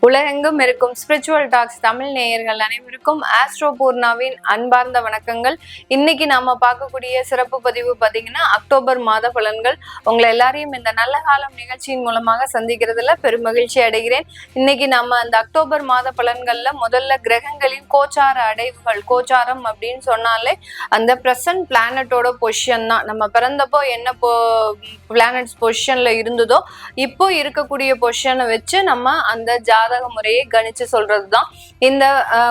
உலகெங்கும் இருக்கும் spiritual tax Tamil நேயர்கள் அனைவருக்கும் ஆஸ்ட்ரோ பூர்ணாவின் அன்பார்ந்த வணக்கங்கள். இன்னைக்கு நாம பார்க்கக்கூடிய சிறப்பு பதிவு பார்த்தீங்கன்னா அக்டோபர் மாத பலன்கள். உங்களை எல்லாரையும் இந்த நல்ல காலம் நிகழ்ச்சியின் மூலமாக சந்திக்கிறதுல பெருமகிழ்ச்சி அடைகிறேன். இன்னைக்கு நம்ம அந்த அக்டோபர் மாத பலன்கள்ல முதல்ல கிரகங்களின் கோச்சார அடைவுகள். கோச்சாரம் அப்படின்னு சொன்னாலே அந்த பிரசன்ட் பிளானட்டோட பொசிஷன் தான். நம்ம பிறந்தப்போ என்ன பிளானட்ஸ் பொசிஷன்ல இருந்ததோ இப்போ இருக்கக்கூடிய பொசிஷனை வச்சு நம்ம அந்த ஜாதக முறையை கணிச்சு சொல்றதுதான் இந்த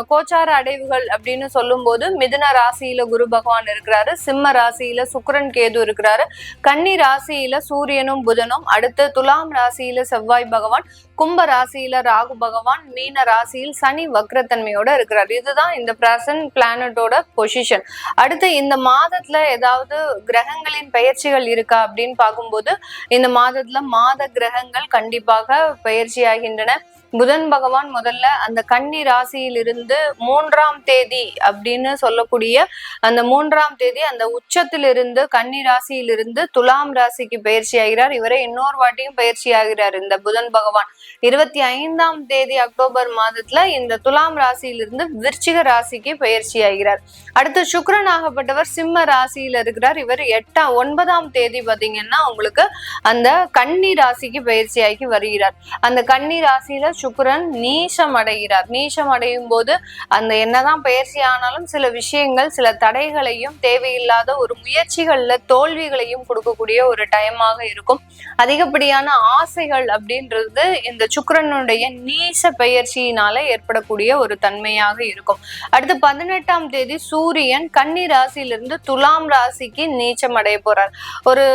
கோச்சார அடைவுகள் அப்படின்னு சொல்லும் போது மிதுன ராசியில குரு பகவான் இருக்கிறாரு, சிம்ம ராசியில சுக்கிரன் கேது இருக்கிறாரு, கன்னி ராசியில சூரியனும் புதனும், அடுத்து துலாம் ராசியில செவ்வாய் பகவான், கும்ப ராசியில ராகு பகவான், மீன ராசியில் சனி வக்ரத்தன்மையோட இருக்கிறார். இதுதான் இந்த பிரசன்ட் பிளானட்டோட பொசிஷன். அடுத்து இந்த மாதத்துல ஏதாவது கிரகங்களின் பெயர்ச்சிகள் இருக்கா அப்படின்னு பார்க்கும்போது இந்த மாதத்துல மாத கிரகங்கள் கண்டிப்பாக பயிற்சி ஆகின்றன. புதன் பகவான் முதல்ல அந்த கன்னி ராசியிலிருந்து 3ஆம் தேதி அப்படின்னு சொல்லக்கூடிய அந்த 3ஆம் தேதி அந்த உச்சத்திலிருந்து கன்னி ராசியிலிருந்து துலாம் ராசிக்கு பயிற்சி ஆகிறார். இவரை இன்னொரு வாட்டியும் பயிற்சி ஆகிறார் இந்த புதன் பகவான் 25ஆம் தேதி அக்டோபர் மாதத்துல இந்த துலாம் ராசியிலிருந்து விருச்சிக ராசிக்கு பயிற்சி ஆகிறார். அடுத்து சுக்கிரன் ஆகப்பட்டவர் சிம்ம ராசியில இருக்கிறார். இவர் 9ஆம் தேதி பாத்தீங்கன்னா உங்களுக்கு அந்த கன்னி ராசிக்கு பயிற்சி ஆகி வருகிறார். அந்த கன்னி ராசியில சுக்கிரன் நீசம் அடைகிறார். நீசம் அடையும் போது அந்த என்னதான் பயிற்சி ஆனாலும் சில விஷயங்கள் சில தடைகளையும் தேவையில்லாத ஒரு முயற்சிகள்ல தோல்விகளையும் கொடுக்கக்கூடிய ஒரு டைமாக இருக்கும். அதிகப்படியான ஆசைகள் அப்படின்றது இந்த சுக்கிரனுடைய நீச பயிற்சியினால ஏற்படக்கூடிய ஒரு தன்மையாக இருக்கும். அடுத்து 18ஆம் தேதி சூரியன் கன்னி ராசியிலிருந்து துலாம் ராசிக்கு நீச்சம் அடைய போறார். ஒரு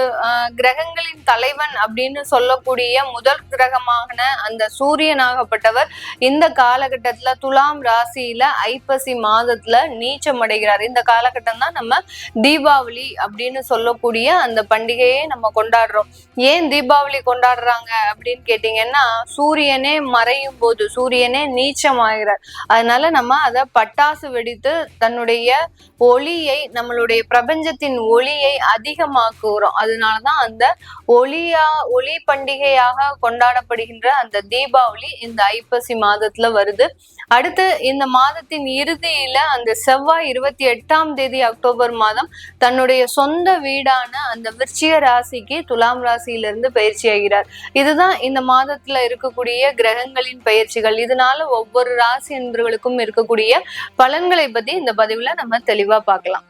கிரகங்களின் தலைவன் அப்படின்னு சொல்லக்கூடிய முதல் கிரகமான அந்த சூரியனாகப்பட்டவர் இந்த காலகட்டத்துல துலாம் ராசியில ஐப்பசி மாதத்துல நீச்சம் அடைகிறார். இந்த காலகட்டம் தான் நம்ம தீபாவளி அப்படின்னு சொல்லக்கூடிய அந்த பண்டிகையை நம்ம கொண்டாடுறோம். ஏன் தீபாவளி கொண்டாடுறாங்க அப்படின்னு கேட்டீங்கன்னா சூரியனே மறையும் போது சூரியனே நீச்சம் ஆகிறார். அதனால நம்ம அதை பட்டாசு வெடித்து தன்னுடைய ஒளியை நம்மளுடைய பிரபஞ்சத்தின் ஒளியை அதிகமாக்குறோம். அதனாலதான் அந்த ஒளி பண்டிகையாக கொண்டாடப்படுகின்ற அந்த தீபாவளி இந்த ஐப்பசி மாதத்துல வருது. அடுத்து இந்த மாதத்தின் இறுதியில அந்த செவ்வாய் 28ஆம் தேதி அக்டோபர் மாதம் தன்னுடைய சொந்த வீடான அந்த விருச்சிக ராசிக்கு துலாம் ராசியிலிருந்து பயிற்சி ஆகிறார். இதுதான் இந்த மாதத்துல இருக்கக்கூடிய கிரகங்களின் பயிற்சிகள். இதனால ஒவ்வொரு ராசி என்பவர்களுக்கும் இருக்கக்கூடிய பலன்களை பத்தி இந்த பதிவுல நம்ம தெளிவா பார்க்கலாம்.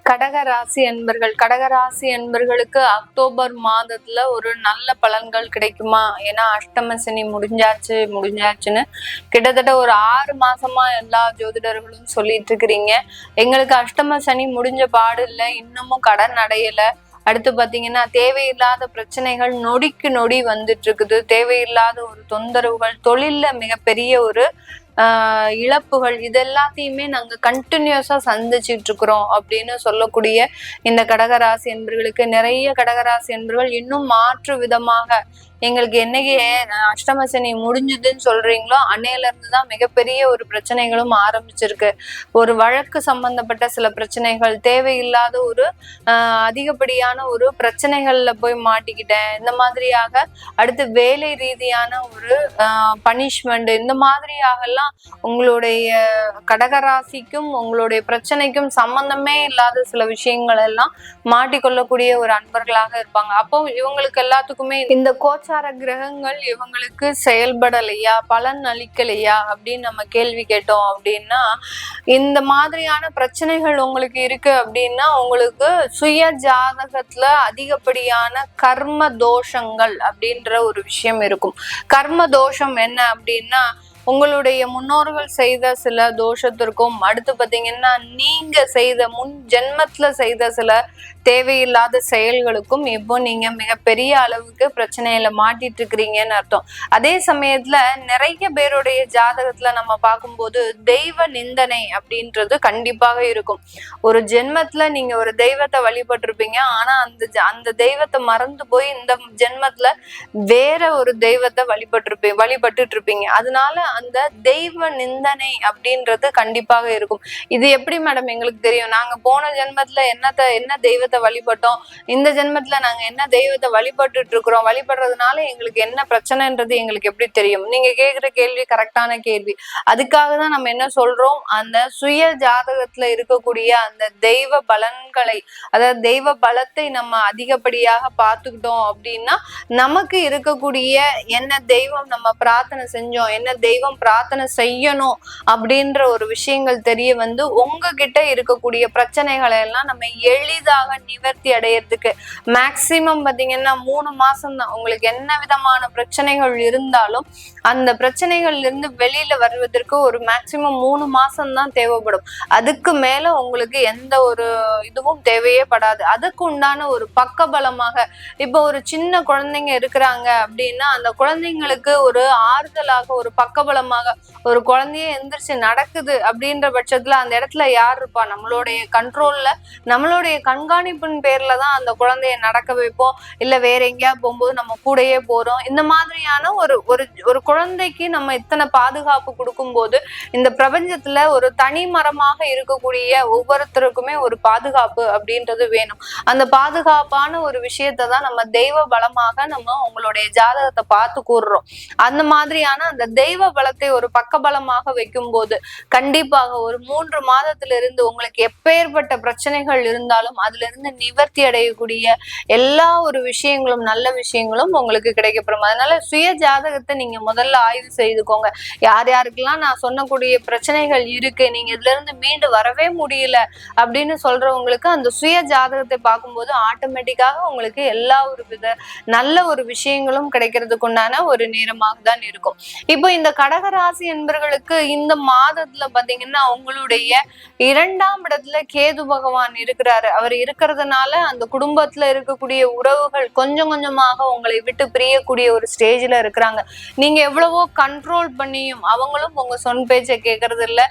கடகராசி அன்பர்கள், கடகராசி அன்பர்களுக்கு அக்டோபர் மாதத்துல ஒரு நல்ல பலன்கள் கிடைக்குமா? ஏன்னா அஷ்டம சனி முடிஞ்சாச்சுன்னு கிட்டத்தட்ட ஒரு 6 மாசமா எல்லா ஜோதிடர்களும் சொல்லிட்டு இருக்கிறீங்க. எங்களுக்கு அஷ்டம சனி முடிஞ்ச பாடு இல்லை, இன்னமும் கடன் அடையல. அடுத்து பாத்தீங்கன்னா தேவையில்லாத பிரச்சனைகள் நொடிக்கு நொடி வந்துட்டு இருக்குது. தேவையில்லாத ஒரு தொந்தரவுகள், தொழில்ல மிகப்பெரிய ஒரு இழப்புகள், இது எல்லாத்தையுமே நாங்க கண்டினியூஸா சந்திச்சுட்டு இருக்கிறோம் அப்படின்னு சொல்லக்கூடிய இந்த கடகராசி என்பர்களுக்கு நிறைய கடகராசி என்பர்கள் இன்னும் மாற்று விதமாக எங்களுக்கு என்னைக்கு அஷ்டம சனி முடிஞ்சுதுன்னு சொல்றீங்களோ அன்னையில இருந்துதான் மிகப்பெரிய ஒரு பிரச்சனைகளும் ஆரம்பிச்சிருக்கு. ஒரு வழக்கு சம்பந்தப்பட்ட சில பிரச்சனைகள், தேவையில்லாத ஒரு அதிகப்படியான ஒரு பிரச்சனைகள்ல போய் மாட்டிக்கிட்டேன், இந்த மாதிரியாக அடுத்து வேலை ரீதியான ஒரு பனிஷ்மெண்ட், இந்த மாதிரியாக எல்லாம் உங்களுடைய கடகராசிக்கும் உங்களுடைய பிரச்சனைக்கும் சம்பந்தமே இல்லாத சில விஷயங்கள் எல்லாம் மாட்டிக்கொள்ளக்கூடிய ஒரு அன்பர்களாக இருப்பாங்க. அப்போ இவங்களுக்கு எல்லாத்துக்குமே இந்த கோச்சார கிரகங்கள் இவங்களுக்கு செயல்படலையா, பலன் அளிக்கலையா அப்படின்னு நம்ம கேள்வி கேட்டோம் அப்படின்னா இந்த மாதிரியான பிரச்சனைகள் உங்களுக்கு இருக்கு அப்படின்னா உங்களுக்கு சுய ஜாதகத்துல அதிகப்படியான கர்ம தோஷங்கள் அப்படின்ற ஒரு விஷயம் இருக்கும். கர்ம தோஷம் என்ன அப்படின்னா உங்களுடைய முன்னோர்கள் செய்த சில தோஷத்திற்கும் அடுத்து பாத்தீங்கன்னா நீங்க செய்த முன் ஜென்மத்துல செய்த சில தேவையில்லாத செயல்களுக்கும் இப்போ நீங்க மிகப்பெரிய அளவுக்கு பிரச்சனையில மாட்டிட்டு இருக்கிறீங்கன்னு அர்த்தம். அதே சமயத்துல நிறைய பேருடைய ஜாதகத்துல நம்ம பார்க்கும்போது தெய்வ நிந்தனை அப்படின்றது கண்டிப்பாக இருக்கும். ஒரு ஜென்மத்துல நீங்க ஒரு தெய்வத்தை வழிபட்டிருப்பீங்க, ஆனா அந்த தெய்வத்தை மறந்து போய் இந்த ஜென்மத்துல வேற ஒரு தெய்வத்தை வழிபட்டுட்டு இருப்பீங்க. அதனால அந்த தெய்வ நிந்தனை அப்படின்றது கண்டிப்பாக இருக்கும். இது எப்படி மேடம் எங்களுக்கு தெரியும்? நாங்க போன ஜென்மத்துல என்ன தெய்வத்தை வழிபட்டோம், இந்த ஜென்மத்துல நாங்க என்ன தெய்வத்தை வழிபட்டுட்டு இருக்கிறோம், வழிபடுறதுனால எங்களுக்கு என்ன பிரச்சனைன்றது எங்களுக்கு எப்படி தெரியும்? நீங்க கேக்குற கேள்வி கரெக்டான கேள்வி. அதுக்காக தான் நம்ம என்ன சொல்றோம், அந்த சுய ஜாதகத்துல இருக்கக்கூடிய அந்த தெய்வ பலன்களை, அதாவது தெய்வ பலத்தை நம்ம அதிகப்படியாக பார்த்துக்கிட்டோம் அப்படின்னா நமக்கு இருக்கக்கூடிய என்ன தெய்வம் நம்ம பிரார்த்தனை செஞ்சோம், என்ன தெய்வம் பிரார்த்தனை செய்யணும் அப்படின்ற ஒரு விஷயங்கள் தெரிய வந்து உங்ககிட்ட இருக்கக்கூடிய பிரச்சனைகளை எல்லாம் நம்ம எளிதாக நிவர்த்தி அடையிறதுக்கு மேக்சிமம் பாத்தீங்கன்னா 3 மாசம் தான். உங்களுக்கு என்ன விதமான பிரச்சனைகள் இருந்தாலும் அந்த பிரச்சனைகள்ல இருந்து வெளியில வருவதற்கு ஒரு மேக்சிமம் 3 மாசம் தான் தேவைப்படும். அதுக்கு மேல உங்களுக்கு எந்த ஒரு இதுவும் தேவையே படாது. அதுக்கு உண்டான ஒரு பக்கபலமாக, இப்ப ஒரு சின்ன குழந்தைங்க இருக்கிறாங்க அப்படின்னா அந்த குழந்தைங்களுக்கு ஒரு ஆறுதலாக, ஒரு பக்கபலமாக, ஒரு குழந்தைய எந்திரிச்சு நடக்குது அப்படின்ற பட்சத்துல அந்த இடத்துல யார் இருப்பா? நம்மளுடைய கண்ட்ரோல்ல, நம்மளுடைய கண்காணிப்பின் பேர்ல தான் அந்த குழந்தைய நடக்க வைப்போம். இல்ல வேற எங்கேயா போகும்போது நம்ம கூடயே போறோம். இந்த மாதிரியான ஒரு குழந்தைக்கு நம்ம இத்தனை பாதுகாப்பு கொடுக்கும் போது இந்த பிரபஞ்சத்துல ஒரு தனி மரமாக இருக்கக்கூடிய ஒவ்வொருத்தருக்குமே ஒரு பாதுகாப்பு அப்படின்றது வேணும். அந்த பாதுகாப்பான ஒரு விஷயத்தை தான் நம்ம தெய்வ பலமாக நம்ம உங்களுடைய ஜாதகத்தை பார்த்து கூறுறோம். அந்த மாதிரியான அந்த தெய்வ பலத்தை ஒரு பக்கபலமாக வைக்கும் போது கண்டிப்பாக ஒரு 3 மாதத்திலிருந்து உங்களுக்கு எப்பேற்பட்ட பிரச்சனைகள் இருந்தாலும் அதுல இருந்து நிவர்த்தி அடையக்கூடிய எல்லா ஒரு விஷயங்களும், நல்ல விஷயங்களும் உங்களுக்கு கிடைக்கப்படும். அதனால சுய ஜாதகத்தை நீங்க முதல்ல ஆய்வு செய்துக்கோங்க. யார் யாருக்கெல்லாம் நான் சொன்னக்கூடிய பிரச்சனைகள் இருக்கு, நீங்க இதுல இருந்து மீண்டு வரவே முடியல அப்படின்னு சொல்றவங்களுக்கு அந்த சுய ஜாதகத்தை பார்க்கும்போது ஆட்டோமேட்டிக்காக உங்களுக்கு எல்லா ஒரு வித நல்ல ஒரு விஷயங்களும் கிடைக்கிறதுக்கு உண்டான ஒரு நேரமாக தான் இருக்கும். இப்போ இந்த கடகராசி என்பவர்களுக்கு இந்த மாதத்துல பாத்தீங்கன்னா உங்களுடைய 2ஆம் இடத்துல கேது பகவான் இருக்கிறாரு. அவர் இருக்கிறதுனால அந்த குடும்பத்துல இருக்கக்கூடிய உறவுகள் கொஞ்சம் கொஞ்சமாக உங்களை விட்டு பிரியக்கூடிய ஒரு ஸ்டேஜ்ல இருக்கிறாங்க. நீங்க எவ்வளவோ கண்ட்ரோல் பண்ணியும் அவங்களும் உங்க சொன் பேச்சை கேட்கறது இல்ல,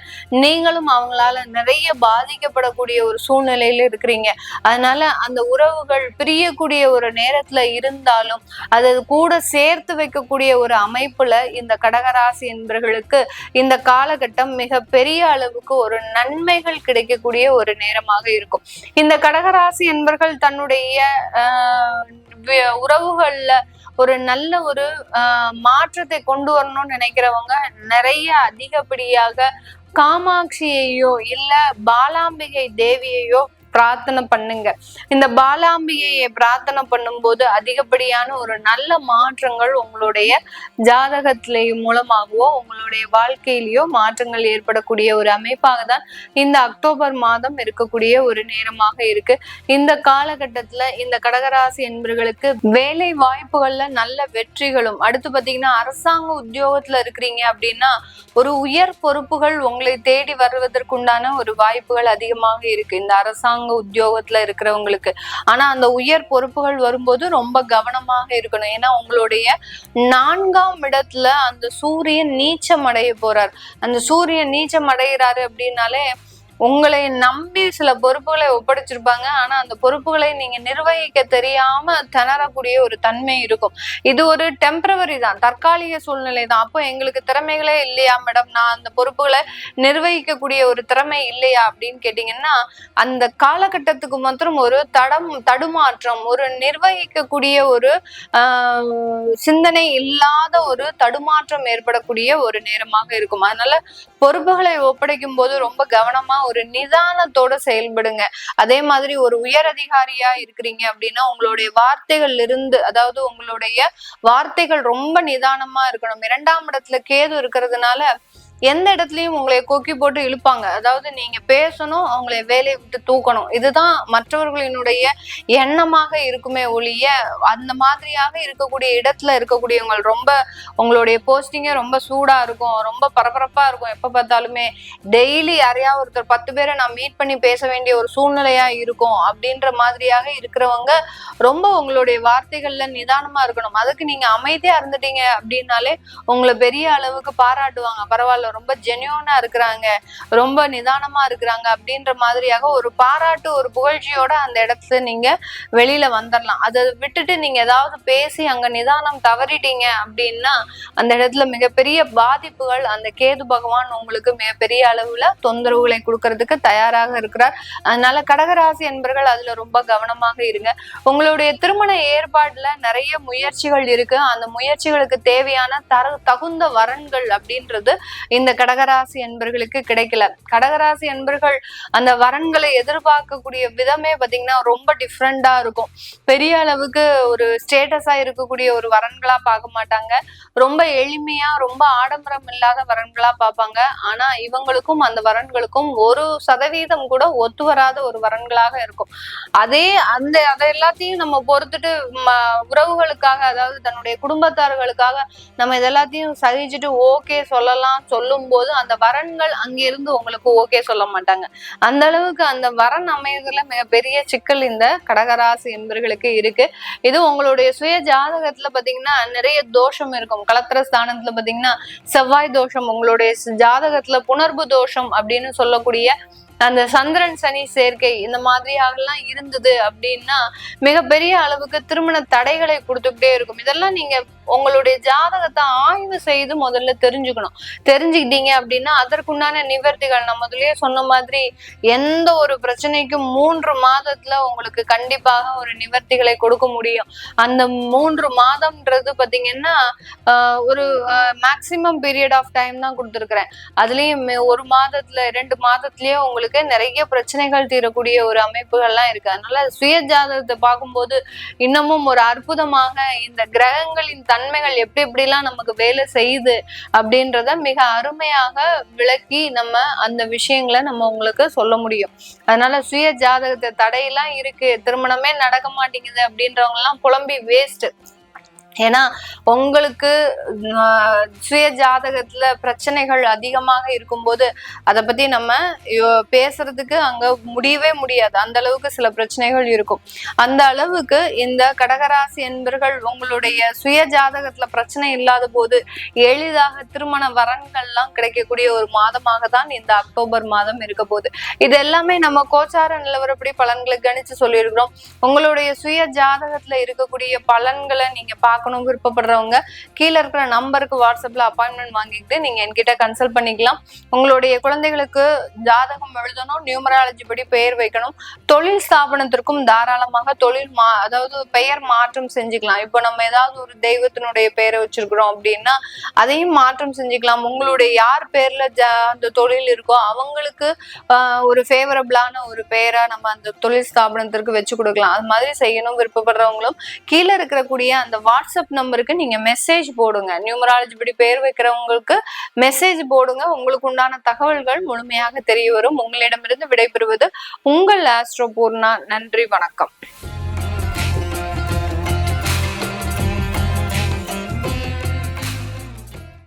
நீங்களும் அவங்களால நிறைய பாதிக்கப்படக்கூடிய ஒரு சூழ்நிலையில இருக்கிறீங்க. அதனால அந்த உறவுகள் பிரியக்கூடிய ஒரு நேரத்துல இருந்தாலும் அது கூட சேர்த்து வைக்கக்கூடிய ஒரு அமைப்புல இந்த கடகராசி என்பவர்களுக்கு இந்த காலகட்டம் மிக பெரிய அளவுக்கு ஒரு நன்மைகள் கிடைக்கக்கூடிய ஒரு நேரமாக இருக்கும். இந்த கடகராசி என்பவர்கள் தன்னுடைய உறவுகள்ல ஒரு நல்ல ஒரு மாற்றத்தை கொண்டு வரணும்னு நினைக்கிறவங்க நிறைய அதிகப்படியாக காமாட்சியையோ இல்ல பாலாம்பிகை தேவியையோ பிரார்த்தனை பண்ணுங்க. இந்த பாலாம்பிகையை பிரார்த்தனை பண்ணும்போது அதிகப்படியான ஒரு நல்ல மாற்றங்கள் உங்களுடைய ஜாதகத்திலேயும் மூலமாகவோ உங்களுடைய வாழ்க்கையிலேயோ மாற்றங்கள் ஏற்படக்கூடிய ஒரு அமைப்பாக தான் இந்த அக்டோபர் மாதம் இருக்கக்கூடிய ஒரு நேரமாக இருக்கு. இந்த காலகட்டத்துல இந்த கடகராசி என்பவர்களுக்கு வேலை வாய்ப்புகள்ல நல்ல வெற்றிகளும், அடுத்து பாத்தீங்கன்னா அரசாங்க உத்தியோகத்துல இருக்கிறீங்க அப்படின்னா ஒரு உயர் பொறுப்புகள் உங்களை தேடி வருவதற்குண்டான ஒரு வாய்ப்புகள் அதிகமாக இருக்கு இந்த அரசாங்க உத்தியோகத்துல இருக்கிறவங்களுக்கு. ஆனா அந்த உயர் பொறுப்புகள் வரும்போது ரொம்ப கவனமாக இருக்கணும். ஏன்னா உங்களுடைய 4ஆம் இடத்துல அந்த சூரியன் நீச்சம் அடைய போறார். அந்த சூரியன் நீச்சம் அடைகிறாரு அப்படின்னாலே உங்களை நம்பி சில பொறுப்புகளை ஒப்படைச்சிருப்பாங்க. ஆனா அந்த பொறுப்புகளை நீங்க நிர்வகிக்க தெரியாம திணறக்கூடிய ஒரு தன்மை இருக்கும். இது ஒரு டெம்பரவரி தான், தற்காலிக சூழ்நிலை தான். அப்போ எங்களுக்கு திறமைகளே இல்லையா மேடம், நான் அந்த பொறுப்புகளை நிர்வகிக்கக்கூடிய ஒரு திறமை இல்லையா அப்படின்னு கேட்டீங்கன்னா அந்த காலகட்டத்துக்கு மாத்திரம் ஒரு தடுமாற்றம், ஒரு நிர்வகிக்கக்கூடிய ஒரு சிந்தனை இல்லாத ஒரு தடுமாற்றம் ஏற்படக்கூடிய ஒரு நேரமாக இருக்கும். அதனால பொறுப்புகளை ஒப்படைக்கும் போது ரொம்ப கவனமா ஒரு நிதானத்தோட செயல்படுங்க. அதே மாதிரி ஒரு உயர் அதிகாரியா இருக்கிறீங்க அப்படின்னா உங்களுடைய வார்த்தைகள் இருந்து, அதாவது உங்களுடைய வார்த்தைகள் ரொம்ப நிதானமா இருக்கணும். 2ஆம் இடத்துல கேது இருக்கிறதுனால எந்த இடத்துலயும் உங்களை கொக்கி போட்டு இழுப்பாங்க. அதாவது நீங்க பேசணும், அவங்களை வேலையை விட்டு தூக்கணும், இதுதான் மற்றவர்களினுடைய எண்ணமாக இருக்குமே ஒழிய அந்த மாதிரியாக இருக்கக்கூடிய இடத்துல இருக்கக்கூடியவங்க ரொம்ப உங்களுடைய போஸ்டிங்கே ரொம்ப சூடா இருக்கும், ரொம்ப பரபரப்பா இருக்கும். எப்ப பார்த்தாலுமே டெய்லி யாரையாவது ஒருத்தர் 10 பேரை நான் மீட் பண்ணி பேச வேண்டிய ஒரு சூழ்நிலையா இருக்கும் அப்படின்ற மாதிரியாக இருக்கிறவங்க ரொம்ப உங்களுடைய வார்த்தைகள்ல நிதானமா இருக்கணும். அதுக்கு நீங்க அமைதியா இருந்துட்டீங்க அப்படின்னாலே உங்களை பெரிய அளவுக்கு பாராட்டுவாங்க. பரவாயில்ல பரவாயில்ல, ரொம்ப ஜென்யூனா இருக்கிறாங்க, ரொம்ப நிதானமா இருக்கிறாங்க அப்படின்ற மாதிரியாக ஒரு பாராட்டு, ஒரு புகழ்ச்சியோட அந்த இடத்துல நீங்க வெளியில வந்துடலாம். அதை விட்டுட்டு நீங்க ஏதாவது பேசி அங்க நிதானம் தவறிட்டீங்க அப்படின்னா அந்த இடத்துல மிகப்பெரிய பாதிப்புகள் அந்த கேது பகவான் உங்களுக்கு மிகப்பெரிய அளவுல தொந்தரவுகளை கொடுக்கறதுக்கு தயாராக இருக்கிறார். அதனால கடகராசி என்பர்கள் அதுல ரொம்ப கவனமாக இருங்க. உங்களுடைய திருமண ஏற்பாடுல நிறைய முயற்சிகள் இருக்கு. அந்த முயற்சிகளுக்கு தேவையான தகுந்த வரன்கள் அப்படின்றது இந்த கடகராசி என்பர்களுக்கு கிடைக்கல. கடகராசி என்பர்கள் அந்த வரன்களை எதிர்பார்க்கக்கூடிய விதமே பாத்தீங்கன்னா ரொம்ப டிஃப்ரெண்டா இருக்கும். பெரிய அளவுக்கு ஒரு ஸ்டேட்டஸா இருக்கக்கூடிய ஒரு வரன்களா பார்க்க மாட்டாங்க. ரொம்ப எளிமையா, ரொம்ப ஆடம்பரம் இல்லாத வரன்களா பார்ப்பாங்க. ஆனா இவங்களுக்கும் அந்த வரன்களுக்கும் 1% கூட ஒத்து வராத ஒரு வரன்களாக இருக்கும். அதை எல்லாத்தையும் நம்ம பொறுத்துட்டு உறவுகளுக்காக, அதாவது தன்னுடைய குடும்பத்தார்களுக்காக நம்ம இதெல்லாத்தையும் சகிச்சுட்டு ஓகே சொல்லலாம். சொல்லும் போது அந்த வரன்கள் அங்கிருந்து உங்களுக்கு ஓகே சொல்ல மாட்டாங்க. அந்த அளவுக்கு அந்த வரன் அமையதுல மிகப்பெரிய சிக்கல் இந்த கடகராசி என்பர்களுக்கு இருக்கு. இது உங்களுடைய சுய ஜாதகத்துல பாத்தீங்கன்னா நிறைய தோஷம் இருக்கும். கலத்திர ஸ்தானத்துல பாத்தீங்கன்னா செவ்வாய் தோஷம், உங்களுடைய ஜாதகத்துல புணர்வு தோஷம் அப்படின்னு சொல்லக்கூடிய அந்த சந்திரன் சனி சேர்க்கை இந்த மாதிரியாகலாம் இருந்தது அப்படின்னா மிகப்பெரிய அளவுக்கு திருமண தடைகளை கொடுத்துக்கிட்டே இருக்கும். இதெல்லாம் நீங்க உங்களுடைய ஜாதகத்தை ஆய்வு செய்து முதல்ல தெரிஞ்சுக்கணும். தெரிஞ்சுக்கிட்டீங்க அப்படின்னா அதற்குண்டான நிவர்த்திகள் நம்ம முதல்லயே சொன்ன மாதிரி எந்த ஒரு பிரச்சனைக்கும் 3 மாதத்துல உங்களுக்கு கண்டிப்பாக ஒரு நிவர்த்திகளை கொடுக்க முடியும். அந்த 3 மாதம்ன்றது பாத்தீங்கன்னா ஒரு மேக்சிமம் பீரியட் ஆஃப் டைம் தான் கொடுத்துருக்கிறேன். அதுலயும் 1 மாதத்துல 2 மாதத்துலயே உங்களுக்கு நிறைய பிரச்சனைகள் தீரக்கூடிய ஒரு அமைப்புகள்லாம் இருக்கு. அதனால சுய ஜாதகத்தை பார்க்கும்போது இன்னமும் ஒரு அற்புதமாக இந்த கிரகங்களின் தன்மைகள் எப்படிலாம் நமக்கு வேலை செய்யுது அப்படின்றத மிக அருமையாக விளக்கி நம்ம அந்த விஷயங்களை நம்ம உங்களுக்கு சொல்ல முடியும். அதனால சுய ஜாதகத்தை தடையெல்லாம் இருக்கு, திருமணமே நடக்க மாட்டேங்குது அப்படின்றவங்க எல்லாம் புலம்பி வேஸ்ட். ஏன்னா உங்களுக்கு சுய ஜாதகத்துல பிரச்சனைகள் அதிகமாக இருக்கும்போது அதை பத்தி நம்ம பேசுறதுக்கு அங்க முடியவே முடியாது. அந்த அளவுக்கு சில பிரச்சனைகள் இருக்கும். அந்த அளவுக்கு இந்த கடகராசி என்பர்கள் உங்களுடைய சுய ஜாதகத்துல பிரச்சனை இல்லாத போது எளிதாக திருமண வரன்கள்லாம் கிடைக்கக்கூடிய ஒரு மாதமாக தான் இந்த அக்டோபர் மாதம் இருக்க போகுது. இது எல்லாமே நம்ம கோச்சார நிலவரப்படி பலன்களை கணிச்சு சொல்லியிருக்கிறோம். உங்களுடைய சுய ஜாதகத்துல இருக்கக்கூடிய பலன்களை நீங்க விருப்பப்படுறவங்க கீழே இருக்கிற நம்பருக்கு வாட்ஸ்அப்ல அப்பாயின்மெண்ட் வாங்கிட்டு நீங்க என்கிட்ட கன்சல்ட் பண்ணிக்கலாம். உங்களுடைய குழந்தைகளுக்கு ஜாதகம் எழுதணும், நியூமராலஜி படி பெயர் வைக்கணும். தொழில் ஸ்தாபனத்திற்கும் தாராளமாக அதாவது பெயர் மாற்றம் செஞ்சுக்கலாம். இப்போ நம்ம ஏதாவது ஒரு தெய்வத்தினுடைய பெயரை வச்சிருக்கிறோம் அப்படின்னா அதையும் மாற்றம் செஞ்சுக்கலாம். உங்களுடைய யார் பேர்ல அந்த தொழில் இருக்கோ அவங்களுக்கு ஒரு ஃபேவரபிளான ஒரு பெயரா நம்ம அந்த தொழில் ஸ்தாபனத்திற்கு வச்சு கொடுக்கலாம். அது மாதிரி செய்யணும் விருப்பப்படுறவங்களும் கீழே இருக்கக்கூடிய அந்த வாட்ஸ்அப் நம்பருக்கு நீங்க மெசேஜ் போடுங்க. நியூமராலஜி படி பேர் வைக்கிறவங்களுக்கு மெசேஜ் போடுங்க. உங்களுக்கு உண்டான தகவல்கள் முழுமையாக தெரிய வரும். உங்களிடமிருந்து விடைபெறுவது உங்கள் ஆஸ்ட்ரோ பூர்ணா. நன்றி, வணக்கம்.